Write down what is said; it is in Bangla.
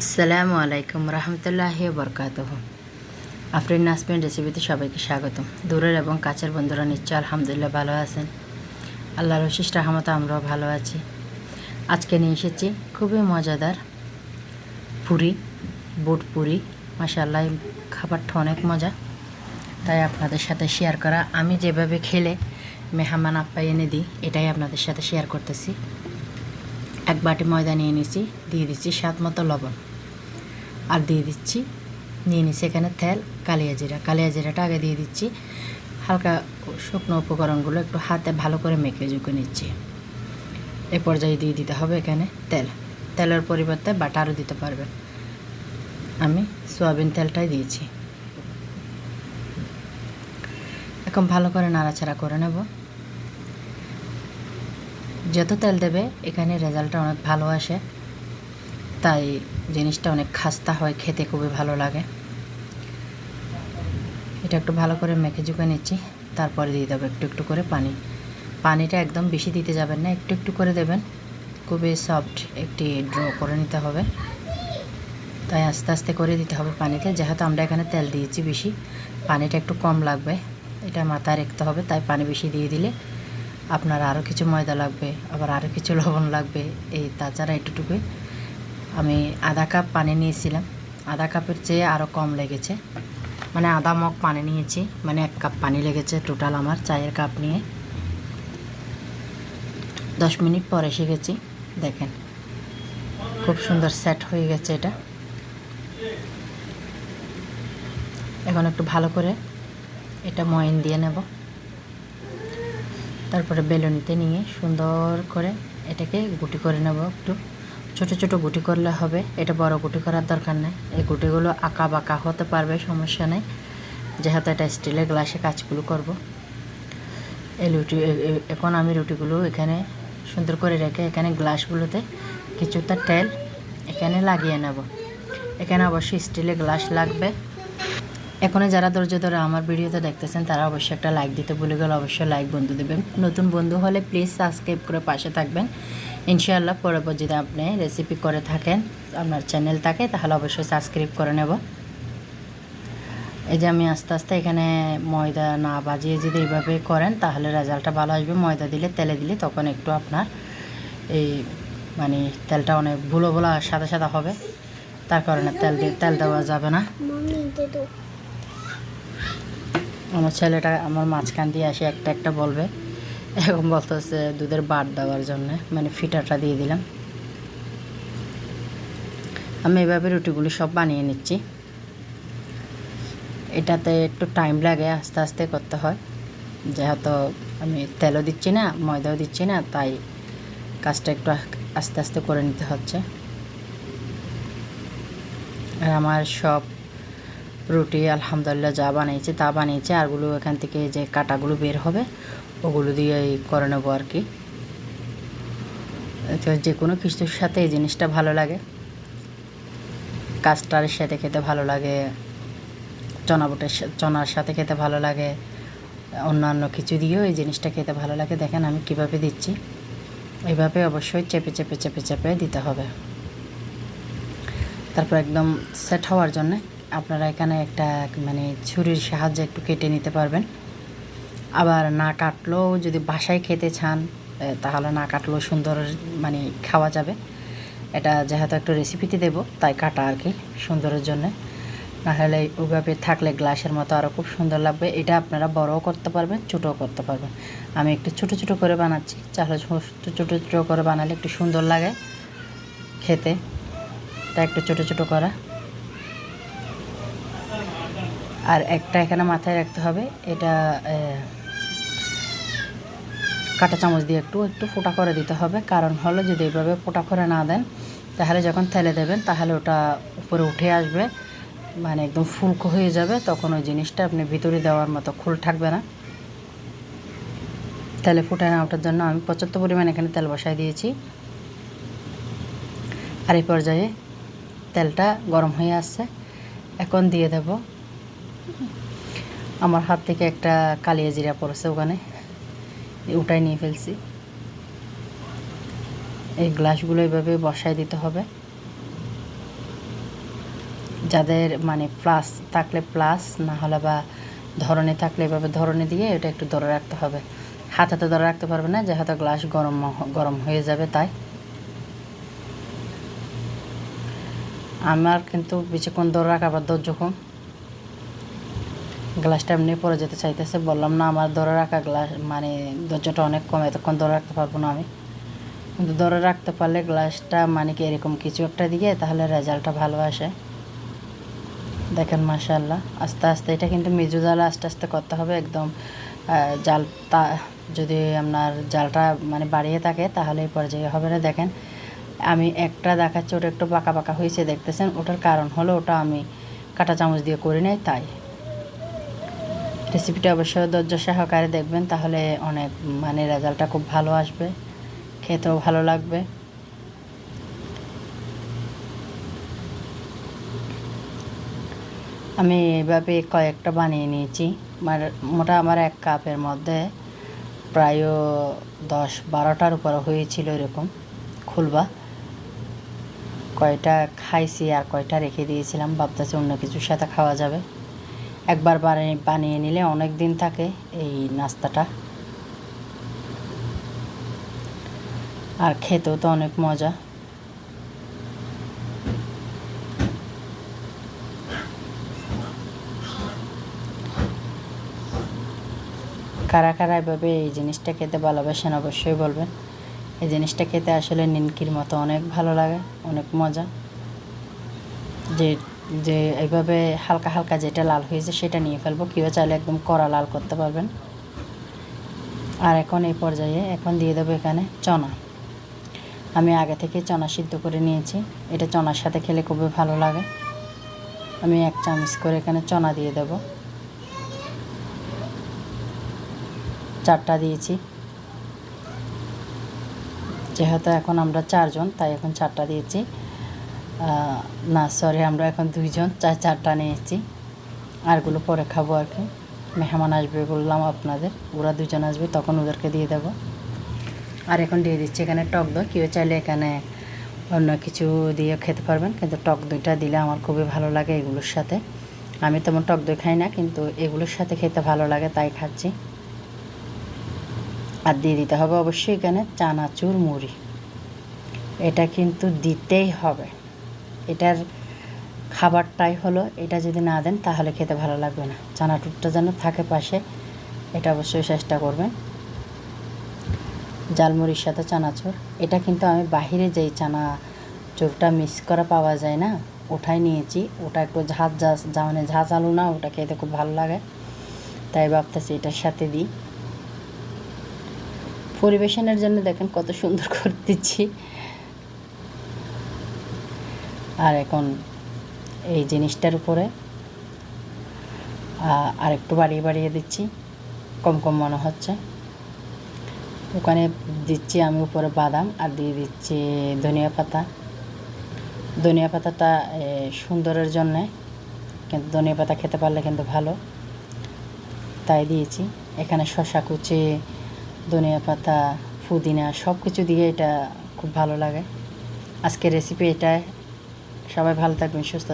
আসসালামু আলাইকুম রহমতুল্লাহি বরকাতুহু। আফরিন নাসমিন রেসিপিতে সবাইকে স্বাগতম। দূরের এবং কাছের বন্ধুরা নিশ্চয় আলহামদুলিল্লাহ ভালো আছেন। আল্লাহর অশেষ রহমতে আমরাও ভালো আছি। আজকে নিয়ে এসেছি খুবই মজাদার পুরি, বুট পুরি। মাশাআল্লাহ, খাবারটা অনেক মজা, তাই আপনাদের সাথে শেয়ার করা। আমি যেভাবে খেলে মেহমান আপ্যায়নে দিই, এটাই আপনাদের সাথে শেয়ার করতেছি। এক বাটি ময়দা নিয়ে নিয়েছি, দিয়ে দিচ্ছি স্বাদ মতো লবণ, আর দিয়ে দিচ্ছি নিয়ে নিচ্ছি এখানে তেল, কালিয়া জিরাটা আগে দিয়ে দিচ্ছি। হালকা শুকনো উপকরণগুলো একটু হাতে ভালো করে মেখে ঝুঁকে নিচ্ছি। এ পর্যায়ে দিয়ে দিতে হবে এখানে তেলের পরিবর্তে বাটারও দিতে পারবেন। আমি সয়াবিন তেলটাই দিয়েছি। এখন ভালো করে নাড়াচাড়া করে নেব। যত তেল দেবে এখানে রেজাল্টটা অনেক ভালো আসে, তাই জিনিসটা অনেক খাস্তা হয়, খেতে খুবই ভালো লাগে। এটা একটু ভালো করে মেখে ঝুঁকে নিচ্ছি। তারপরে দিয়ে দেবো একটু একটু করে পানিটা একদম বেশি দিতে যাবেন না, একটু একটু করে দেবেন। খুবই সফট একটি ড্র করে নিতে হবে, তাই আস্তে আস্তে করে দিতে হবে পানিতে। যেহেতু আমরা এখানে তেল দিয়েছি বেশি, পানিটা একটু কম লাগবে, এটা মাথায় রাখতে হবে। তাই পানি বেশি দিয়ে দিলে আপনার আরও কিছু ময়দা লাগবে, আবার আরও কিছু লবণ লাগবে। তাছাড়া এটুকুই। আমি আধা কাপ পানি নিয়েছিলাম, আধা কাপের চেয়ে আরও কম লেগেছে, মানে আধা মগ পানি নিয়েছি, মানে 1 কাপ পানি লেগেছে টোটাল আমার চায়ের কাপ নিয়ে। 10 মিনিট পরে এসে গেছি, দেখেন খুব সুন্দর সেট হয়ে গেছে এটা। এখন একটু ভালো করে এটা ময়ান দিয়ে নেব। তারপরে বেলুনিতে নিয়ে সুন্দর করে এটাকে গুটি করে নেব। একটু ছোট ছোট গুটি করলে হবে, এটা বড় গুটি করার দরকার নেই। এই গুটিগুলো আঁকা বাঁকা হতে পারবে, সমস্যা নেই, যেহেতু এটা স্টিলের গ্লাসে কাজগুলো করব। এখন আমি রুটিগুলো এখানে সুন্দর করে রেখে এখানে গ্লাসগুলোতে কিছুটা তেল এখানে লাগিয়ে নেব। এখানে অবশ্যই স্টিলের গ্লাস লাগবে। এখনও যারা ধৈর্য ধরে আমার ভিডিওতে দেখতেছেন তারা অবশ্যই একটা লাইক দিতে ভুলে গেলে অবশ্যই লাইক বন্ধু দেবেন। নতুন বন্ধু হলে প্লিজ সাবস্ক্রাইব করে পাশে থাকবেন। ইনশাআল্লাহ পরবর্তী যদি আপনি রেসিপি করে থাকেন, আপনার চ্যানেল থাকে, তাহলে অবশ্যই সাবস্ক্রাইব করে নেব। এই যে আমি আস্তে আস্তে এখানে ময়দা না বাজিয়ে যদি এইভাবে করেন তাহলে রেজাল্টটা ভালো আসবে। ময়দা দিলে তেলে দিলে তখন একটু আপনার এই মানে তেলটা অনেক ভুলো ভোলা সাদা সাদা হবে, তার কারণে তেল দেওয়া যাবে না। আমার ছেলেটা আমার মাঝখান দিয়ে আসে একটা একটা বলবে, এখন বলতেছে দুধের বাট দেওয়ার জন্যে, মানে ফিটাটা দিয়ে দিলাম। আমি এভাবে রুটিগুলি সব বানিয়ে নিচ্ছি। এটাতে একটু টাইম লাগে, আস্তে আস্তে করতে হয়, যেহেতু আমি তেলও দিচ্ছি না ময়দাও দিচ্ছি না, তাই কাজটা একটু আস্তে আস্তে করে নিতে হচ্ছে। আর আমার সব রুটি আলহামদুলিল্লাহ যা বানিয়েছে তা বানিয়েছে, আরগুলো এখান থেকে যে কাটাগুলো বের হবে ওগুলো দিয়ে করে নেবো আর কি। তো যে কোনো কিছুর সাথে এই জিনিসটা ভালো লাগে, কাস্টার্ডের সাথে খেতে ভালো লাগে, চনার সাথে খেতে ভালো লাগে, অন্যান্য কিছু দিয়েও এই জিনিসটা খেতে ভালো লাগে। দেখেন আমি কিভাবে দিচ্ছি, এইভাবে অবশ্যই চেপে চেপে চেপে চেপে দিতে হবে। তারপর একদম সেট হওয়ার জন্য আপনারা এখানে একটা মানে ছুরির সাহায্যে একটু কেটে নিতে পারবেন। আবার না কাটলেও যদি বাসায় খেতে চান তাহলে না কাটলেও সুন্দর মানে খাওয়া যাবে। এটা যেহেতু একটু রেসিপিতে দেব তাই কাটা আর কি সুন্দরের জন্য, নাহলে ওইভাবে থাকলে গ্লাসের মতো আরও খুব সুন্দর লাগবে। এটা আপনারা বড়ও করতে পারবেন, ছোটও করতে পারবেন। আমি একটু ছোট ছোট করে বানাচ্ছি, তাহলে ছোট ছোট করে বানালে একটু সুন্দর লাগে খেতে, তাই একটু ছোট ছোট করা। আর একটা এখানে মাথায় রাখতে হবে, এটা কাঁটা চামচ দিয়ে একটু একটু ফোঁটা করে দিতে হবে। কারণ হলো যদি এইভাবে ফোঁটা করে না দেন তাহলে যখন তেলে দেবেন তাহলে ওটা উপরে উঠে আসবে, মানে একদম ফুলকো হয়ে যাবে, তখন ওই জিনিসটা আপনি ভিতরে দেওয়ার মতো খোল থাকবে না। তেলে ফুটায় না ওঠার জন্য আমি পর্যাপ্ত পরিমাণ এখানে তেল বসাই দিয়েছি। আর এই পর্যায়ে তেলটা গরম হয়ে আসছে, এখন দিয়ে দেব আমার হাত থেকে একটা কালিয়া জিরা পড়েছে ওখানে, উঠাই নিয়ে ফেলছি। এই গ্লাসগুলো এইভাবে বসায় দিতে হবে। যাদের মানে প্লাস থাকলে প্লাস, না হলে বা ধরনে থাকলে এভাবে ধরনে দিয়ে এটা একটু ধরে রাখতে হবে। হাতে তো ধরে রাখতে পারবে না, যেহেতু গ্লাস গরম হয়ে যাবে। তাই আমার কিন্তু বেশিক্ষণ ধরে রাখা আবার ধৈর্য কম, গ্লাসটা এমনি পরে যেতে চাইতেছে। বললাম না আমার ধরে রাখা গ্লাস মানে ধৈর্যটা অনেক কম, এতক্ষণ ধরে রাখতে পারবো না আমি। কিন্তু ধরে রাখতে পারলে গ্লাসটা মানে কি এরকম কিছু একটা দিয়ে তাহলে রেজাল্টটা ভালো আসে। দেখেন মাশাআল্লাহ, আস্তে আস্তে এটা কিন্তু মেজু জালে আস্তে আস্তে করতে হবে। একদম জালটা যদি আপনার জালটা মানে বাড়িয়ে থাকে তাহলে এই পর্যায়ে হবে না। দেখেন আমি একটা দেখাচ্ছি, ওটা একটু বাঁকা বাঁকা হয়েছে দেখতেছেন। ওটার কারণ হলো ওটা আমি কাঁটা চামচ দিয়ে করি নাই। তাই রেসিপিটা অবশ্যই ধৈর্য সহকারে দেখবেন, তাহলে অনেক মানে রেজাল্টটা খুব ভালো আসবে, খেতেও ভালো লাগবে। আমি এভাবে কয়েকটা বানিয়ে নিয়েছি। মোটা আমার 1 কাপের মধ্যে প্রায় 10-12টার উপরে হয়েছিল। এরকম খুলবা কয়টা খাইছি আর কয়টা রেখে দিয়েছিলাম, ভাবতেছি অন্য কিছুর সাথে খাওয়া যাবে। একবার বানিয়ে নিলে অনেক দিন থাকে এই নাস্তাটা, আর খেতেও তো অনেক মজা। কারা কারা এভাবে এই জিনিসটা খেতে ভালোবাসেন অবশ্যই বলবেন। এই জিনিসটা খেতে আসলে নিমকির মতো অনেক ভালো লাগে, অনেক মজা। যে যে এইভাবে হালকা হালকা যেটা লাল হয়েছে সেটা নিয়ে ফেলবো, কেউ চাইলে একদম কড়া লাল করতে পারবেন। আর এখন এই পর্যায়ে এখন দিয়ে দেবো এখানে চনা। আমি আগে থেকে চনা সিদ্ধ করে নিয়েছি, এটা চনার সাথে খেলে খুবই ভালো লাগে। আমি 1 চামচ করে এখানে চনা দিয়ে দেব, 4টা দিয়েছি। যেহেতু এখন আমরা 4 জন, তাই এখন 4টা দিয়েছি। না সরি, আমরা এখন 2 জন, 4টা নিয়েছি। আরগুলো পরে খাবো আর কি। মেহমান আসবে বললাম আপনাদের, ওরা 2 জন আসবে, তখন ওদেরকে দিয়ে দেব। আর এখন দিয়ে দিচ্ছি এখানে টক দই। কেউ চাইলে এখানে অন্য কিছু দিয়ে খেতে পারবেন, কিন্তু টক দইটা দিলে আমার খুবই ভালো লাগে এগুলোর সাথে। আমি তেমন টক দই খাই না, কিন্তু এগুলোর সাথে খেতে ভালো লাগে তাই খাচ্ছি। আর দিয়ে দিতে হবে অবশ্যই এখানে চানাচুর মুড়ি, এটা কিন্তু দিতেই হবে। এটার খাবারটাই হলো এটা, যদি না দেন তাহলে খেতে ভালো লাগবে না। চানাচুরটা যেন থাকে পাশে, এটা অবশ্যই চেষ্টা করবেন। জালমুড়ির সাথে চানাচুর, এটা কিন্তু আমি বাহিরে যেই চানাচুরটা মিক্স করা পাওয়া যায় না, ওটাই নিয়েছি। ওটা একটু মানে ঝাঁঝ আলু না, ওটা খেতে খুব ভালো লাগে, তাই ভাবতেছি এটার সাথে দিই। পরিবেশনের জন্য দেখেন কত সুন্দর করে দিচ্ছি। আর এখন এই জিনিসটার উপরে আর একটু বাড়িয়ে বাড়িয়ে দিচ্ছি, কম কম মনে হচ্ছে। ওখানে দিচ্ছি আমি উপরে বাদাম, আর দিয়ে দিচ্ছি ধনিয়া পাতা। ধনিয়া পাতাটা সুন্দরের জন্যে, কিন্তু ধনিয়া পাতা খেতে পারলে কিন্তু ভালো, তাই দিয়েছি। এখানে শসা কুচি, ধনিয়া পাতা, পুদিনা সব কিছু দিয়ে এটা খুব ভালো লাগে। আজকের রেসিপি এটাই। সবাই ভালো থাকবেন, সুস্থ